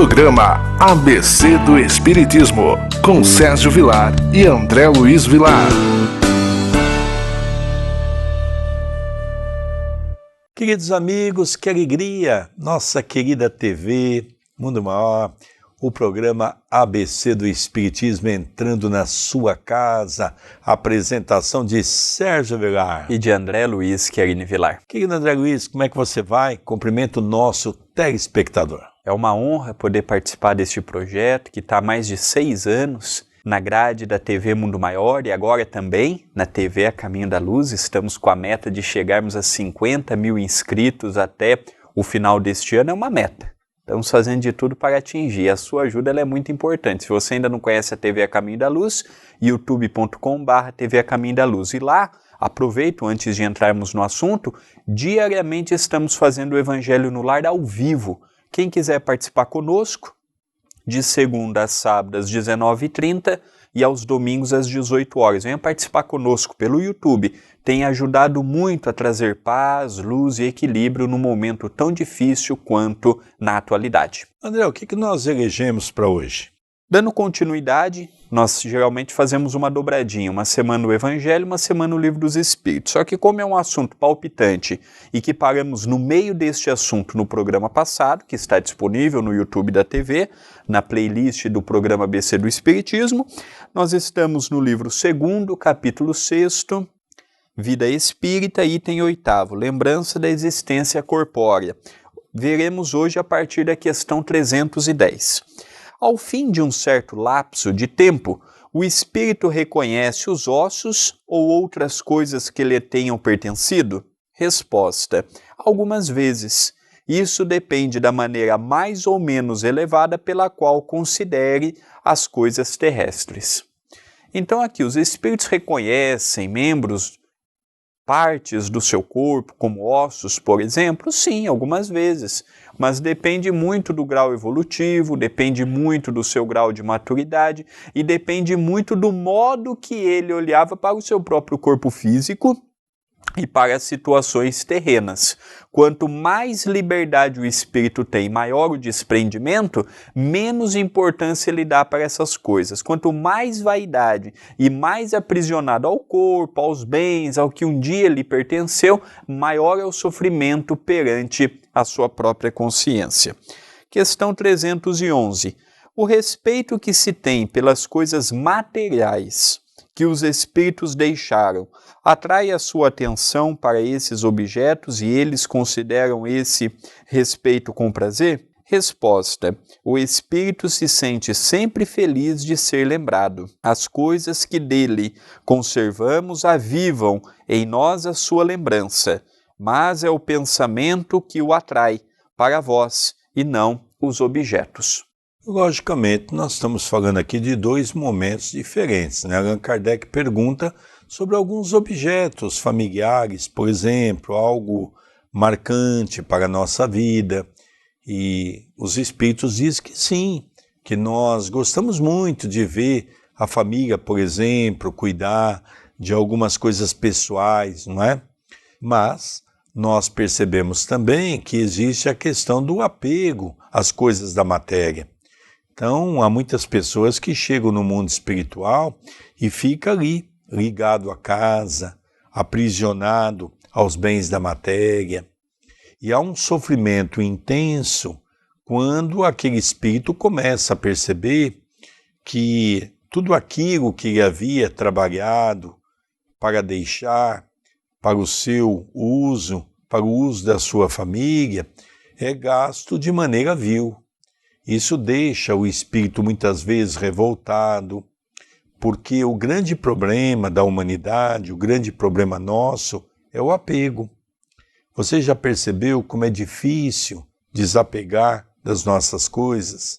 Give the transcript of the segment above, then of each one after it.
Programa ABC do Espiritismo, com Sérgio Vilar e André Luiz Vilar. Queridos amigos, que alegria! Nossa querida TV Mundo Maior, o programa ABC do Espiritismo entrando na sua casa. Apresentação de Sérgio Vilar e de André Luiz Querini Vilar. Querido André Luiz, como é que você vai? Cumprimento o nosso telespectador. É uma honra poder participar deste projeto que está há mais de 6 anos na grade da TV Mundo Maior e agora também na TV A Caminho da Luz. Estamos com a meta de chegarmos a 50 mil inscritos até o final deste ano. É uma meta. Estamos fazendo de tudo para atingir. A sua ajuda ela é muito importante. Se você ainda não conhece a TV A Caminho da Luz, youtube.com/TV A Caminho da Luz. E lá, aproveito, antes de entrarmos no assunto, diariamente estamos fazendo o Evangelho no Lar ao vivo. Quem quiser participar conosco, de segunda a sábado às 19h30 e aos domingos às 18 horas. Venha participar conosco pelo YouTube. Tem ajudado muito a trazer paz, luz e equilíbrio num momento tão difícil quanto na atualidade. André, o que nós elegemos para hoje? Dando continuidade, nós geralmente fazemos uma dobradinha, uma semana o Evangelho, uma semana o Livro dos Espíritos. Só que como é um assunto palpitante e que paramos no meio deste assunto no programa passado, que está disponível no YouTube da TV, na playlist do programa ABC do Espiritismo, nós estamos no livro 2º, capítulo 6º, Vida Espírita, item 8º, Lembrança da Existência Corpórea. Veremos hoje a partir da questão 310. Ao fim de um certo lapso de tempo, o espírito reconhece os ossos ou outras coisas que lhe tenham pertencido? Resposta: algumas vezes. Isso depende da maneira mais ou menos elevada pela qual considere as coisas terrestres. Então aqui os espíritos reconhecem partes do seu corpo, como ossos, por exemplo? Sim, algumas vezes, mas depende muito do grau evolutivo, depende muito do seu grau de maturidade e depende muito do modo que ele olhava para o seu próprio corpo físico e para as situações terrenas. Quanto mais liberdade o espírito tem, maior o desprendimento, menos importância ele dá para essas coisas. Quanto mais vaidade e mais aprisionado ao corpo, aos bens, ao que um dia lhe pertenceu, maior é o sofrimento perante a sua própria consciência. Questão 311. O respeito que se tem pelas coisas materiais que os espíritos deixaram atrai a sua atenção para esses objetos e eles consideram esse respeito com prazer? Resposta: o espírito se sente sempre feliz de ser lembrado. As coisas que dele conservamos avivam em nós a sua lembrança, mas é o pensamento que o atrai para vós e não os objetos. Logicamente, nós estamos falando aqui de 2 momentos diferentes, né? Allan Kardec pergunta sobre alguns objetos familiares, por exemplo, algo marcante para a nossa vida. E os espíritos dizem que sim, que nós gostamos muito de ver a família, por exemplo, cuidar de algumas coisas pessoais, não é? Mas nós percebemos também que existe a questão do apego às coisas da matéria. Então, há muitas pessoas que chegam no mundo espiritual e ficam ali, ligado à casa, aprisionado aos bens da matéria. E há um sofrimento intenso quando aquele espírito começa a perceber que tudo aquilo que ele havia trabalhado para deixar, para o seu uso, para o uso da sua família, é gasto de maneira vil. Isso deixa o espírito muitas vezes revoltado, porque o grande problema da humanidade, o grande problema nosso, é o apego. Você já percebeu como é difícil desapegar das nossas coisas?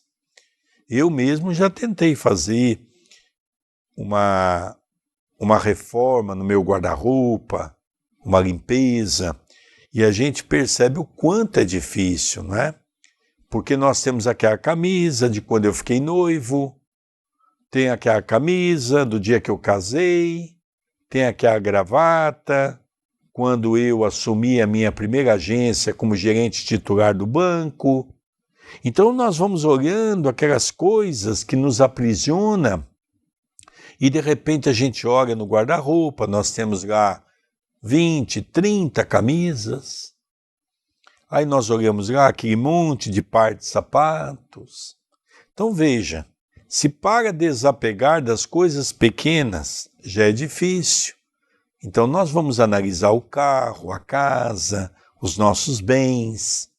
Eu mesmo já tentei fazer uma reforma no meu guarda-roupa, uma limpeza, e a gente percebe o quanto é difícil, não é? Porque nós temos aqui a camisa de quando eu fiquei noivo, tem aqui a camisa do dia que eu casei, tem aqui a gravata, quando eu assumi a minha primeira agência como gerente titular do banco. Então nós vamos olhando aquelas coisas que nos aprisionam e de repente a gente olha no guarda-roupa, nós temos lá 20, 30 camisas. Aí nós olhamos lá aquele monte de par de sapatos. Então veja, se para desapegar das coisas pequenas já é difícil, então nós vamos analisar o carro, a casa, os nossos bens.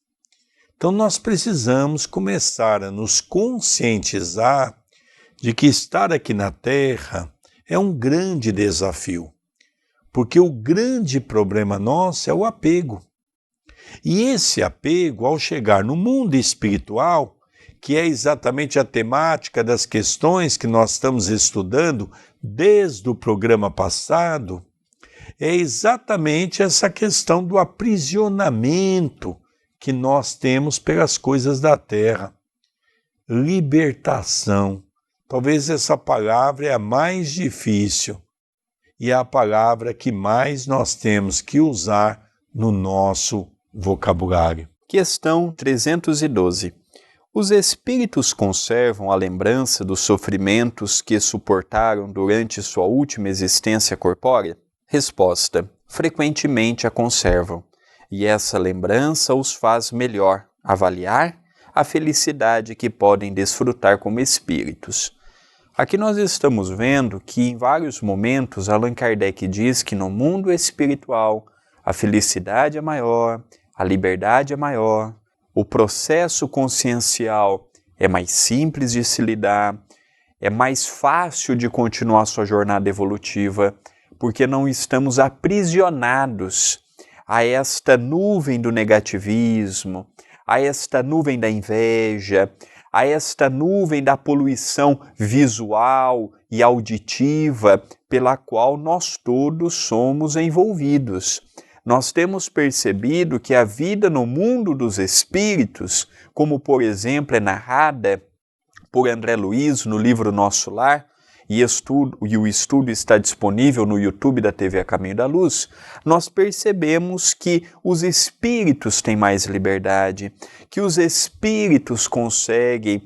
Então nós precisamos começar a nos conscientizar de que estar aqui na Terra é um grande desafio, porque o grande problema nosso é o apego. E esse apego, ao chegar no mundo espiritual, que é exatamente a temática das questões que nós estamos estudando desde o programa passado, é exatamente essa questão do aprisionamento que nós temos pelas coisas da terra. Libertação. Talvez essa palavra é a mais difícil e é a palavra que mais nós temos que usar no nosso vocabulário. Questão 312. Os espíritos conservam a lembrança dos sofrimentos que suportaram durante sua última existência corpórea? Resposta: frequentemente a conservam, e essa lembrança os faz melhor avaliar a felicidade que podem desfrutar como espíritos. Aqui nós estamos vendo que em vários momentos Allan Kardec diz que no mundo espiritual a felicidade é maior, a liberdade é maior, o processo consciencial é mais simples de se lidar, é mais fácil de continuar sua jornada evolutiva, porque não estamos aprisionados a esta nuvem do negativismo, a esta nuvem da inveja, a esta nuvem da poluição visual e auditiva pela qual nós todos somos envolvidos. Nós temos percebido que a vida no mundo dos espíritos, como por exemplo é narrada por André Luiz no livro Nosso Lar, e o estudo está disponível no YouTube da TV A Caminho da Luz, nós percebemos que os espíritos têm mais liberdade, que os espíritos conseguem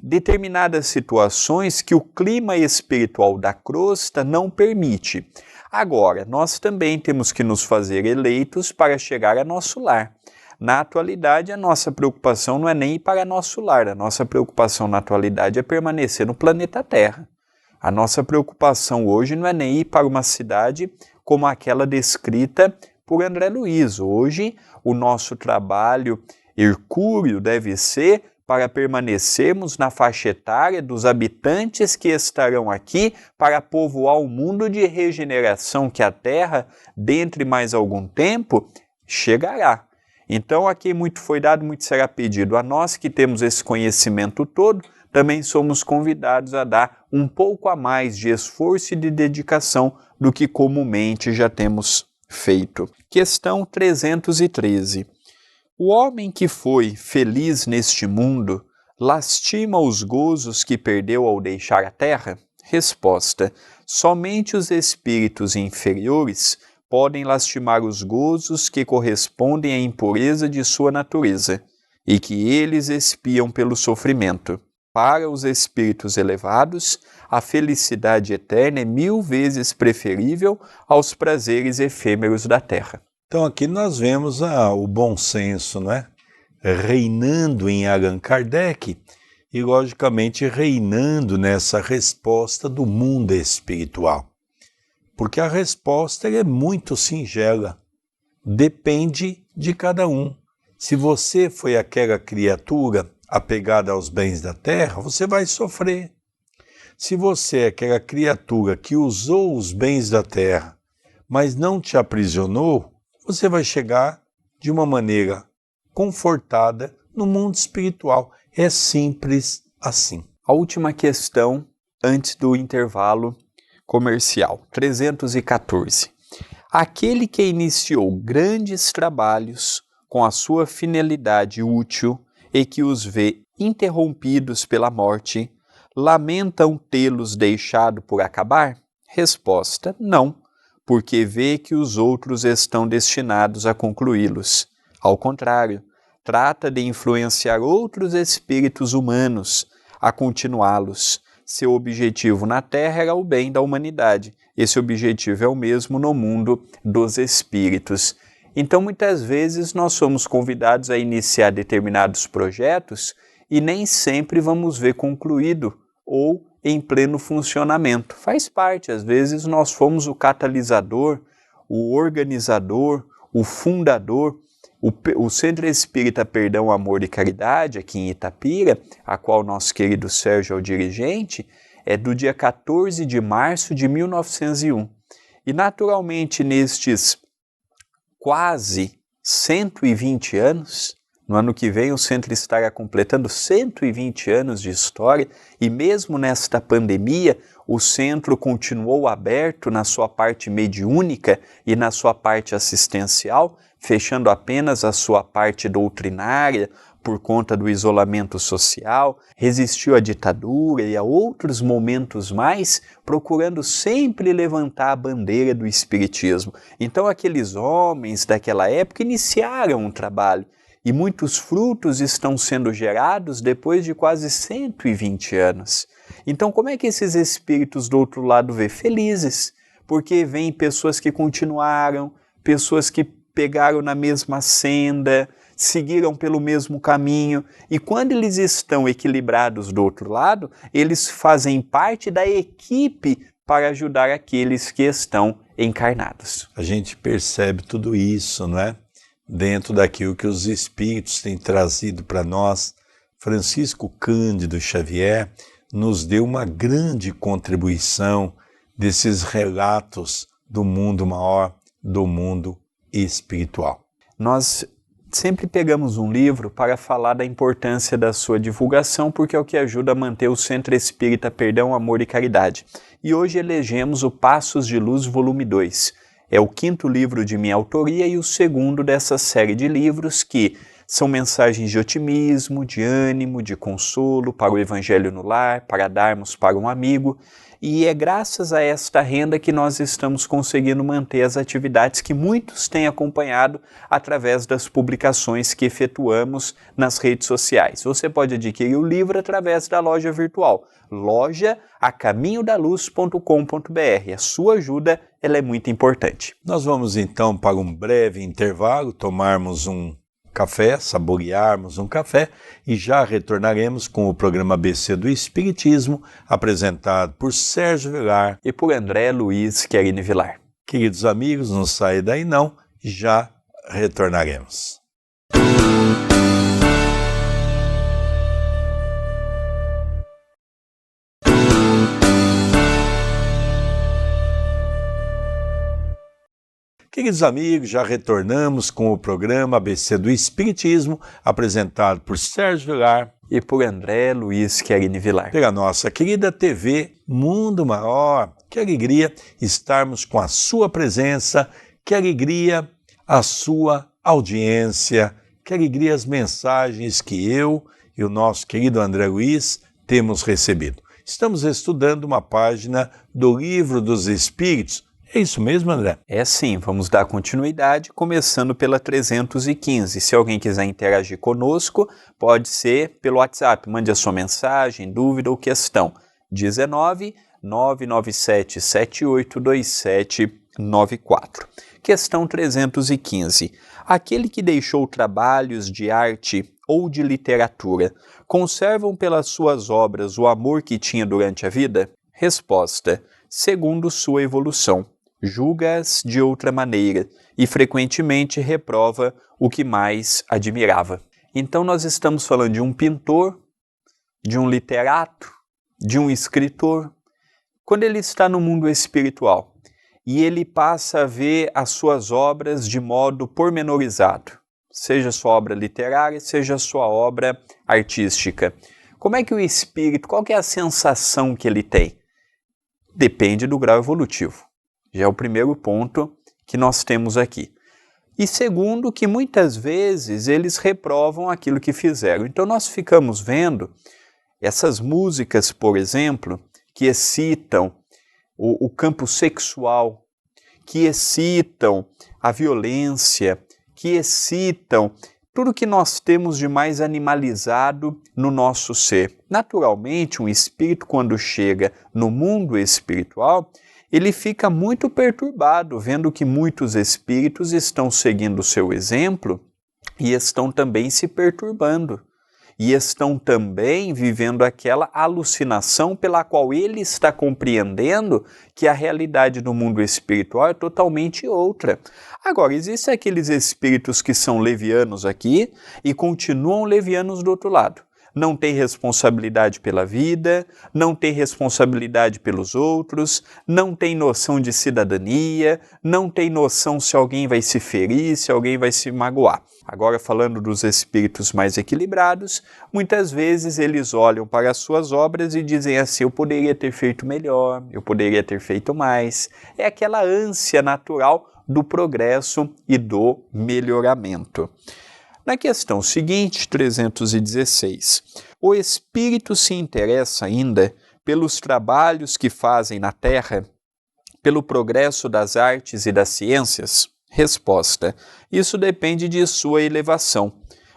determinadas situações que o clima espiritual da crosta não permite. Agora, nós também temos que nos fazer eleitos para chegar a nosso lar. Na atualidade, a nossa preocupação não é nem ir para nosso lar, a nossa preocupação na atualidade é permanecer no planeta Terra. A nossa preocupação hoje não é nem ir para uma cidade como aquela descrita por André Luiz. Hoje, o nosso trabalho hercúleo deve ser para permanecermos na faixa etária dos habitantes que estarão aqui para povoar o mundo de regeneração que a Terra, dentre mais algum tempo, chegará. Então, aqui muito foi dado, muito será pedido. A nós que temos esse conhecimento todo, também somos convidados a dar um pouco a mais de esforço e de dedicação do que comumente já temos feito. Questão 313. O homem que foi feliz neste mundo lastima os gozos que perdeu ao deixar a terra? Resposta: somente os espíritos inferiores podem lastimar os gozos que correspondem à impureza de sua natureza e que eles expiam pelo sofrimento. Para os espíritos elevados, a felicidade eterna é 1000 vezes preferível aos prazeres efêmeros da terra. Então aqui nós vemos o bom senso, não é? Reinando em Allan Kardec e, logicamente, reinando nessa resposta do mundo espiritual. Porque a resposta é muito singela, depende de cada um. Se você foi aquela criatura apegada aos bens da terra, você vai sofrer. Se você é aquela criatura que usou os bens da terra, mas não te aprisionou, você vai chegar de uma maneira confortada no mundo espiritual. É simples assim. A última questão antes do intervalo comercial, 314. Aquele que iniciou grandes trabalhos com a sua finalidade útil e que os vê interrompidos pela morte, lamentam tê-los deixado por acabar? Resposta: não, porque vê que os outros estão destinados a concluí-los. Ao contrário, trata de influenciar outros espíritos humanos a continuá-los. Seu objetivo na Terra era o bem da humanidade. Esse objetivo é o mesmo no mundo dos espíritos. Então, muitas vezes, nós somos convidados a iniciar determinados projetos e nem sempre vamos ver concluído ou em pleno funcionamento. Faz parte, às vezes, nós fomos o catalisador, o organizador, o fundador. O Centro Espírita Perdão, Amor e Caridade, aqui em Itapira, a qual nosso querido Sérgio é o dirigente, é do dia 14 de março de 1901. E, naturalmente, nestes quase 120 anos, no ano que vem o centro estará completando 120 anos de história, e mesmo nesta pandemia, o centro continuou aberto na sua parte mediúnica e na sua parte assistencial, fechando apenas a sua parte doutrinária por conta do isolamento social, resistiu à ditadura e a outros momentos mais, procurando sempre levantar a bandeira do espiritismo. Então aqueles homens daquela época iniciaram um trabalho, e muitos frutos estão sendo gerados depois de quase 120 anos. Então como é que esses espíritos do outro lado vê? Felizes, porque vêm pessoas que continuaram, pessoas que pegaram na mesma senda, seguiram pelo mesmo caminho, e quando eles estão equilibrados do outro lado, eles fazem parte da equipe para ajudar aqueles que estão encarnados. A gente percebe tudo isso, não é? Dentro daquilo que os espíritos têm trazido para nós. Francisco Cândido Xavier nos deu uma grande contribuição desses relatos do mundo maior, do mundo espiritual. Nós sempre pegamos um livro para falar da importância da sua divulgação, porque é o que ajuda a manter o Centro Espírita Perdão, Amor e Caridade. E hoje elegemos o Passos de Luz, volume 2. É o 5º livro de minha autoria e o 2º dessa série de livros que são mensagens de otimismo, de ânimo, de consolo para o Evangelho no lar, para darmos para um amigo. E é graças a esta renda que nós estamos conseguindo manter as atividades que muitos têm acompanhado através das publicações que efetuamos nas redes sociais. Você pode adquirir o livro através da loja virtual, loja-acaminhodaluz.com.br. A sua ajuda ela é muito importante. Nós vamos então para um breve intervalo, tomarmos um café, saborearmos um café e já retornaremos com o programa ABC do Espiritismo, apresentado por Sérgio Vilar e por André Luiz Querini Vilar. Queridos amigos, não saia daí não, já retornaremos. Queridos amigos, já retornamos com o programa ABC do Espiritismo, apresentado por Sérgio Vilar e por André Luiz Querini Vilar. Pela nossa querida TV Mundo Maior. Que alegria estarmos com a sua presença, que alegria a sua audiência, que alegria as mensagens que eu e o nosso querido André Luiz temos recebido. Estamos estudando uma página do Livro dos Espíritos. É isso mesmo, André? É sim, vamos dar continuidade, começando pela 315. Se alguém quiser interagir conosco, pode ser pelo WhatsApp. Mande a sua mensagem, dúvida ou questão. 19 997 782794. Questão 315. Aquele que deixou trabalhos de arte ou de literatura, conservam pelas suas obras o amor que tinha durante a vida? Resposta: segundo sua evolução. Julga-as de outra maneira e frequentemente reprova o que mais admirava. Então nós estamos falando de um pintor, de um literato, de um escritor. Quando ele está no mundo espiritual e ele passa a ver as suas obras de modo pormenorizado, seja sua obra literária, seja sua obra artística, como é que o espírito, qual que é a sensação que ele tem? Depende do grau evolutivo. Já é o primeiro ponto que nós temos aqui. E segundo, que muitas vezes eles reprovam aquilo que fizeram. Então nós ficamos vendo essas músicas, por exemplo, que excitam o campo sexual, que excitam a violência, que excitam tudo que nós temos de mais animalizado no nosso ser. Naturalmente, um espírito, quando chega no mundo espiritual, ele fica muito perturbado, vendo que muitos espíritos estão seguindo o seu exemplo e estão também se perturbando. E estão também vivendo aquela alucinação pela qual ele está compreendendo que a realidade do mundo espiritual é totalmente outra. Agora, existem aqueles espíritos que são levianos aqui e continuam levianos do outro lado. Não tem responsabilidade pela vida, não tem responsabilidade pelos outros, não tem noção de cidadania, não tem noção se alguém vai se ferir, se alguém vai se magoar. Agora, falando dos espíritos mais equilibrados, muitas vezes eles olham para as suas obras e dizem assim: eu poderia ter feito melhor, eu poderia ter feito mais. É aquela ânsia natural do progresso e do melhoramento. Na questão seguinte, 316, o espírito se interessa ainda pelos trabalhos que fazem na Terra, pelo progresso das artes e das ciências? Resposta: isso depende de sua elevação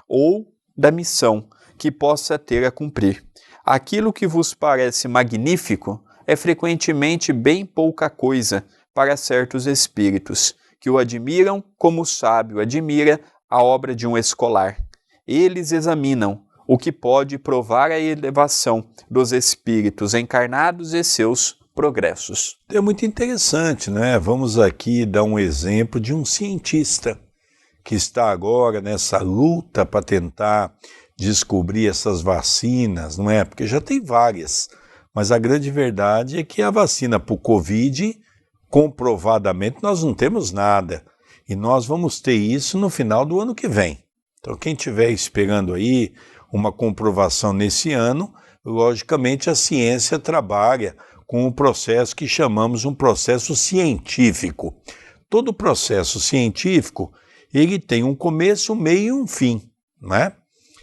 ou da missão que possa ter a cumprir. Aquilo que vos parece magnífico é frequentemente bem pouca coisa para certos espíritos, que o admiram como o sábio admira a obra de um escolar. Eles examinam o que pode provar a elevação dos espíritos encarnados e seus progressos. É muito interessante, né? Vamos aqui dar um exemplo de um cientista que está agora nessa luta para tentar descobrir essas vacinas, não é? Porque já tem várias, mas a grande verdade é que a vacina para o Covid, comprovadamente, nós não temos nada. E nós vamos ter isso no final do ano que vem. Então, quem estiver esperando aí uma comprovação nesse ano, logicamente a ciência trabalha com um processo que chamamos um processo científico. Todo processo científico, ele tem um começo, um meio e um fim, né?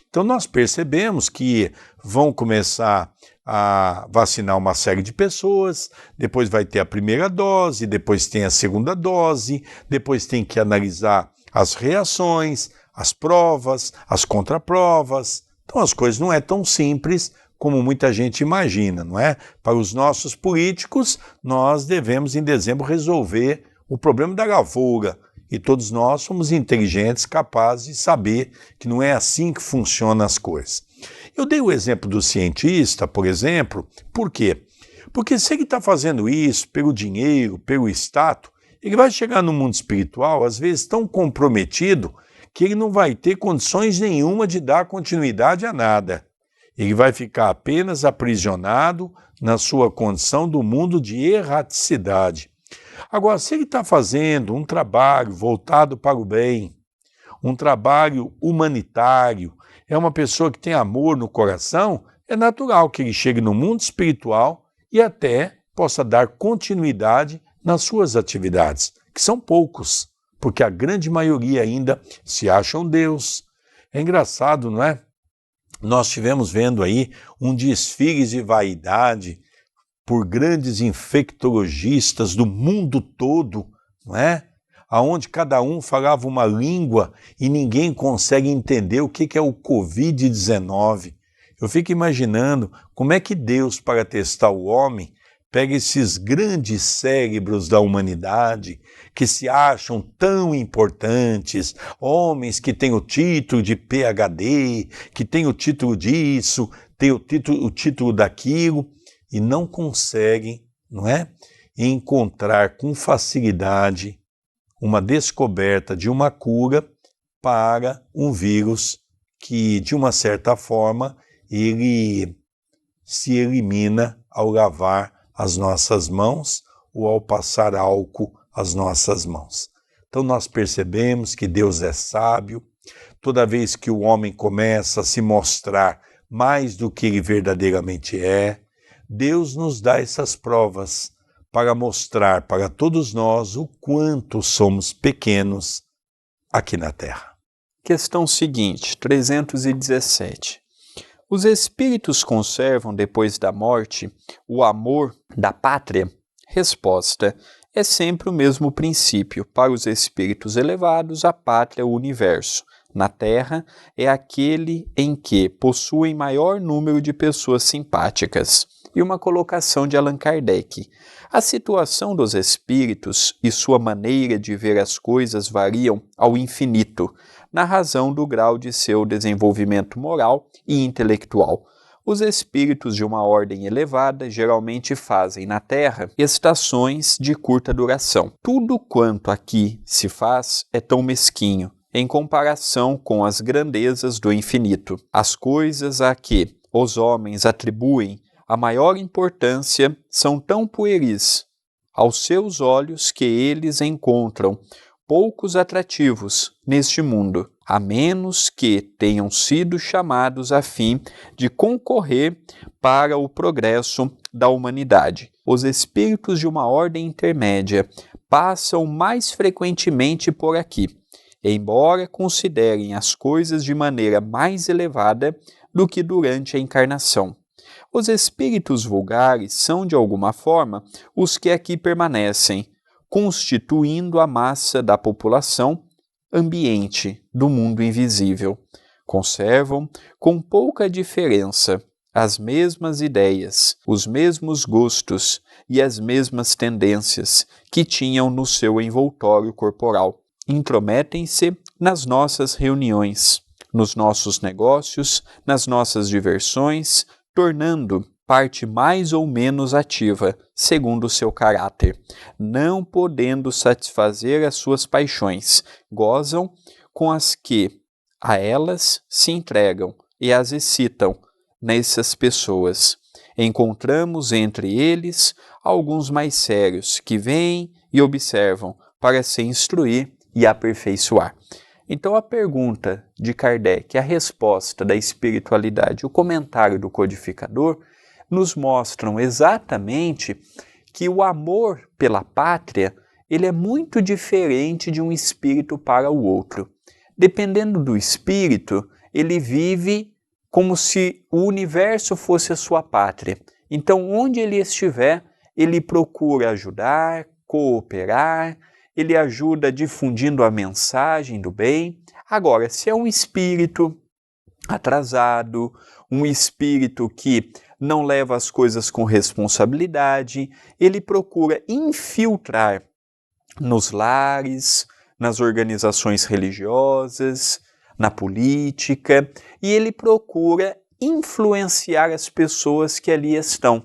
Então, nós percebemos que vão começar a vacinar uma série de pessoas, depois vai ter a primeira dose, depois tem a segunda dose, depois tem que analisar as reações, as provas, as contraprovas. Então as coisas não é tão simples como muita gente imagina, não é? Para os nossos políticos, nós devemos em dezembro resolver o problema da lavoura, e todos nós somos inteligentes, capazes de saber que não é assim que funcionam as coisas. Eu dei o exemplo do cientista, por exemplo, por quê? Porque se ele está fazendo isso pelo dinheiro, pelo status, ele vai chegar no mundo espiritual, às vezes tão comprometido, que ele não vai ter condições nenhuma de dar continuidade a nada. Ele vai ficar apenas aprisionado na sua condição do mundo de erraticidade. Agora, se ele está fazendo um trabalho voltado para o bem, um trabalho humanitário, é uma pessoa que tem amor no coração, é natural que ele chegue no mundo espiritual e até possa dar continuidade nas suas atividades, que são poucos, porque a grande maioria ainda se acham Deus. É engraçado, não é? Nós estivemos vendo aí um desfile de vaidade por grandes infectologistas do mundo todo, não é? Aonde cada um falava uma língua e ninguém consegue entender o que é o Covid-19. Eu fico imaginando como é que Deus, para testar o homem, pega esses grandes cérebros da humanidade, que se acham tão importantes, homens que têm o título de PhD, que têm o título disso, têm o título daquilo, e não conseguem, não é, encontrar com facilidade uma descoberta de uma cura para um vírus que, de uma certa forma, ele se elimina ao lavar as nossas mãos ou ao passar álcool às nossas mãos. Então nós percebemos que Deus é sábio. Toda vez que o homem começa a se mostrar mais do que ele verdadeiramente é, Deus nos dá essas provas para mostrar para todos nós o quanto somos pequenos aqui na Terra. Questão seguinte, 317. Os espíritos conservam, depois da morte, o amor da pátria? Resposta: é sempre o mesmo princípio. Para os espíritos elevados, a pátria é o universo. na Terra é aquele em que possuem maior número de pessoas simpáticas. E uma colocação de Allan Kardec. A situação dos espíritos e sua maneira de ver as coisas variam ao infinito, na razão do grau de seu desenvolvimento moral e intelectual. Os espíritos de uma ordem elevada geralmente fazem na Terra estações de curta duração. Tudo quanto aqui se faz é tão mesquinho, em comparação com as grandezas do infinito. As coisas a que os homens atribuem a maior importância são tão pueris aos seus olhos que eles encontram poucos atrativos neste mundo, a menos que tenham sido chamados a fim de concorrer para o progresso da humanidade. Os espíritos de uma ordem intermédia passam mais frequentemente por aqui, embora considerem as coisas de maneira mais elevada do que durante a encarnação. Os espíritos vulgares são, de alguma forma, os que aqui permanecem, constituindo a massa da população ambiente do mundo invisível. Conservam, com pouca diferença, as mesmas ideias, os mesmos gostos e as mesmas tendências que tinham no seu envoltório corporal. Intrometem-se nas nossas reuniões, nos nossos negócios, nas nossas diversões, tornando parte mais ou menos ativa, segundo o seu caráter. Não podendo satisfazer as suas paixões, gozam com as que a elas se entregam e as excitam nessas pessoas. Encontramos entre eles alguns mais sérios que vêm e observam para se instruir e aperfeiçoar. Então a pergunta de Kardec, a resposta da espiritualidade, o comentário do codificador, nos mostram exatamente que o amor pela pátria ele é muito diferente de um espírito para o outro. Dependendo do espírito, ele vive como se o universo fosse a sua pátria. Então, onde ele estiver, ele procura ajudar, cooperar, ele ajuda difundindo a mensagem do bem. Agora, se é um espírito atrasado, um espírito que não leva as coisas com responsabilidade, ele procura infiltrar nos lares, nas organizações religiosas, na política, e ele procura influenciar as pessoas que ali estão.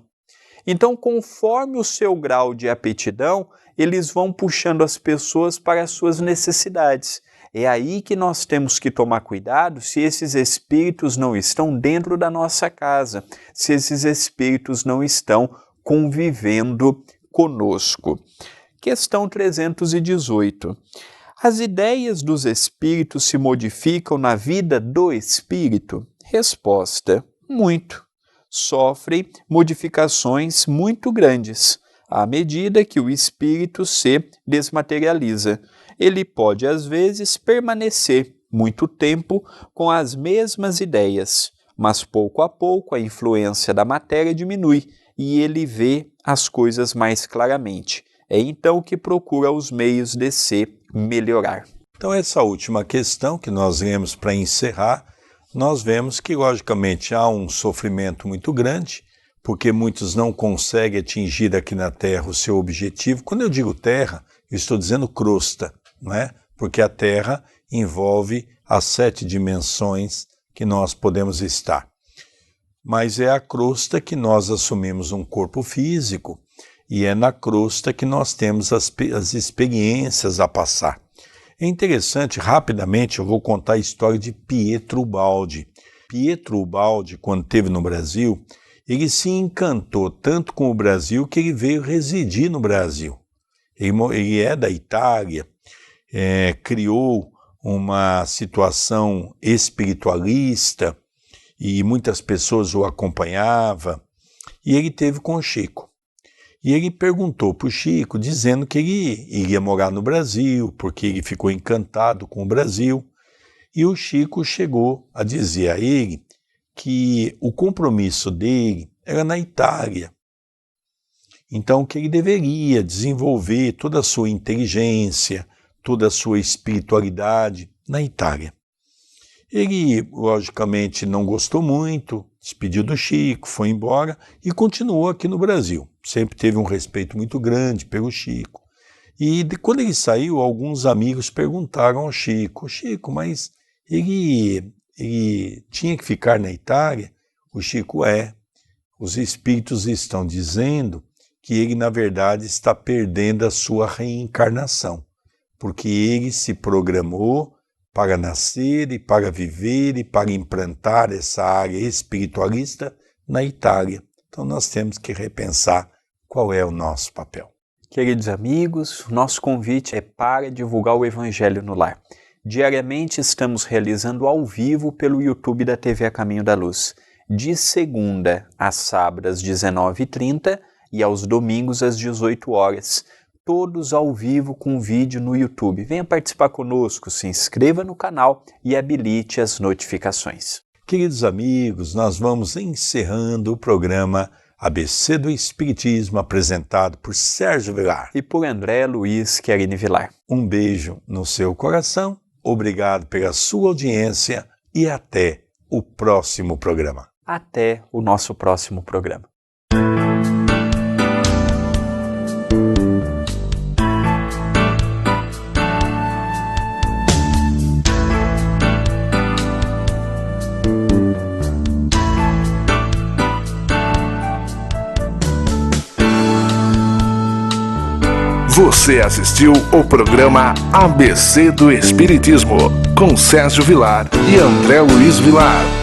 Então, conforme o seu grau de aptidão, eles vão puxando as pessoas para as suas necessidades. É aí que nós temos que tomar cuidado se esses espíritos não estão dentro da nossa casa, se esses espíritos não estão convivendo conosco. Questão 318. As ideias dos espíritos se modificam na vida do espírito? Resposta: muito. Sofrem modificações muito grandes à medida que o espírito se desmaterializa. Ele pode, às vezes, permanecer muito tempo com as mesmas ideias, mas pouco a pouco a influência da matéria diminui e ele vê as coisas mais claramente. É então que procura os meios de se melhorar. Então, essa última questão que nós vemos para encerrar, nós vemos que, logicamente, há um sofrimento muito grande, porque muitos não conseguem atingir aqui na Terra o seu objetivo. Quando eu digo Terra, eu estou dizendo crosta, não é? Porque a Terra envolve as 7 dimensões que nós podemos estar. Mas é a crosta que nós assumimos um corpo físico e é na crosta que nós temos as experiências a passar. É interessante, rapidamente, eu vou contar a história de Pietro Ubaldi. Pietro Ubaldi, quando esteve no Brasil, ele se encantou tanto com o Brasil que ele veio residir no Brasil. Ele é da Itália, criou uma situação espiritualista e muitas pessoas o acompanhavam, e ele teve com o Chico. E ele perguntou para o Chico, dizendo que ele iria morar no Brasil, porque ele ficou encantado com o Brasil. E o Chico chegou a dizer a ele que o compromisso dele era na Itália. Então, que ele deveria desenvolver toda a sua inteligência, toda a sua espiritualidade na Itália. Ele, logicamente, não gostou muito, despediu do Chico, foi embora e continuou aqui no Brasil. Sempre teve um respeito muito grande pelo Chico. E quando ele saiu, alguns amigos perguntaram ao Chico, Chico, mas ele tinha que ficar na Itália? O Chico, os espíritos estão dizendo que ele, na verdade, está perdendo a sua reencarnação, porque ele se programou para nascer e para viver e para implantar essa área espiritualista na Itália. Então nós temos que repensar qual é o nosso papel. Queridos amigos, nosso convite é para divulgar o Evangelho no Lar. Diariamente estamos realizando ao vivo pelo YouTube da TV A Caminho da Luz, de segunda a sábado às 19h30 e aos domingos às 18 horas. Todos ao vivo com vídeo no YouTube. Venha participar conosco, se inscreva no canal e habilite as notificações. Queridos amigos, nós vamos encerrando o programa ABC do Espiritismo, apresentado por Sérgio Vilar e por André Luiz Querini Vilar. Um beijo no seu coração, obrigado pela sua audiência e até o próximo programa. Até o nosso próximo programa. Você assistiu o programa ABC do Espiritismo, com Sérgio Vilar e André Luiz Vilar.